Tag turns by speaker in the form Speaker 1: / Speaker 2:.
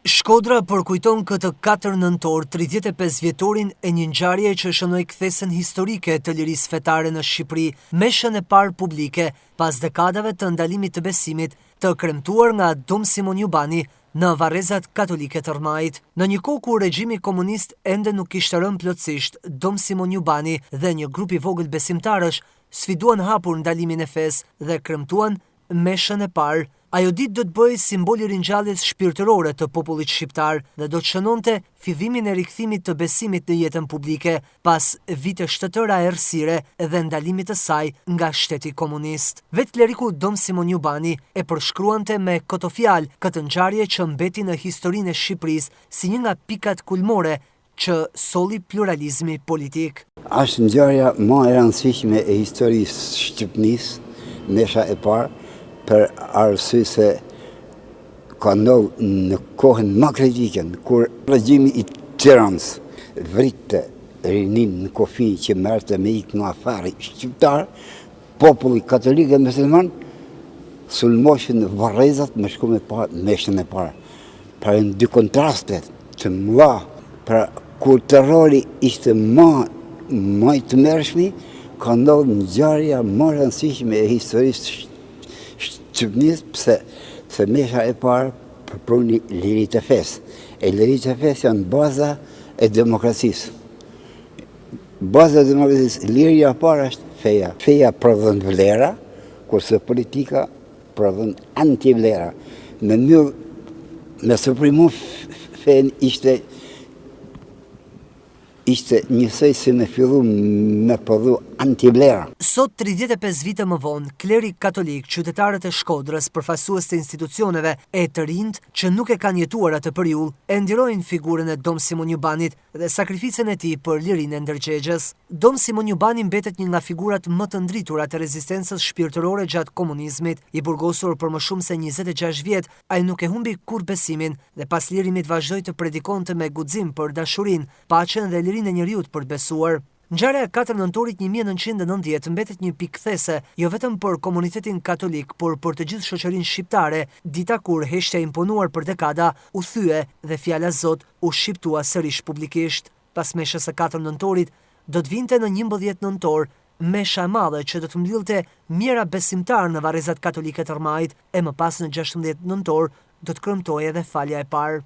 Speaker 1: Shkodra përkujton këtë 4 nëntor 35 vjetorin e një ngjarjeje që shënoi kthesën historike të lirisë fetare në Shqipëri, meshën e parë publike pas dekadave të ndalimit të besimit të kremtuar nga Dom Simon Jubani në varrezat katolike të Rmajit. Në një kohë kur regjimi komunist ende nuk kishte rënë plotësisht, Dom Simon Jubani dhe një grup i vogël besimtarësh sfiduan hapur ndalimin e fesë dhe kremtuan meshën e parë. Ajo ditë do të bëjë simbol i ringjalljes shpirtërore të popullit shqiptar dhe do të shënonte fillimin e rikthimit të besimit në jetën publike pas vite shtetëra errësire dhe ndalimit të saj nga shteti komunist. Vetë kleriku Dom Simon Jubani e përshkruante me këto fjalë këtë ngjarje që mbeti në historinë e Shqipërisë si një nga pikat kulmore që solli pluralizmi politik.
Speaker 2: Është ngjarja më e rëndësishme e historisë shqiptarisë, mesha e parë, për arsye se ka ndodhur në kohën më kritike, kur regjimi i Tiranës vritte rinin në kufi që merrte me ikë në afari shqiptar, populli katolik dhe musliman sulmoshin në varrezat me shku me meshën e parë. Pra në dy kontraste të mëdha, pra kur terrori ishte më i tmerrshëm, ka ndodhur ngjarja më e rëndësishme e historisë shqiptarisë, pse mesha e parë përpruni liritë e fesë. E liritë e fesë janë baza e demokracisë. Baza e demokracisë, liria e parë është feja. Feja prodhon vlera, kurse politika prodhon antivlera. Me suprimu fen ishte njësoj si me fillu me prodhu antivlera.
Speaker 1: Sot, 35 vite më vonë, kleri katolik, qytetarët e Shkodrës, përfaqësues të institucioneve e të rinjt që nuk e kanë jetuar atë periudhë, e ndirojnë figurën e Dom Simon Jubanit dhe sakrificën e tij për lirinë e ndërgjegjës. Dom Simon Jubani mbetet një nga figurat më të ndritura të rezistencës shpirtërore gjatë komunizmit. I burgosur për më shumë se 26 vjet, ai nuk e humbi kur besimin dhe pas lirimit vazhdoi të predikonte me guxim për dashurinë, paqen dhe lirinë e njerëzit për të besuar. Ngjarja e 4 nëntorit 1990 mbetet një pikë kthese jo vetëm për komunitetin katolik, por për të gjithë shoqërinë shqiptare, dita kur heshtja imponuar për dekada u thye dhe fjala Zot u shqiptua sërish publikisht. Pas meshës së 4 nëntorit do të vinte në 11 nëntor mesha e madhe që do të mbyllte mijëra besimtarë në varrezat katolike të Rmajit e më pas në 16 nëntor do të kremtojë edhe falja e parë.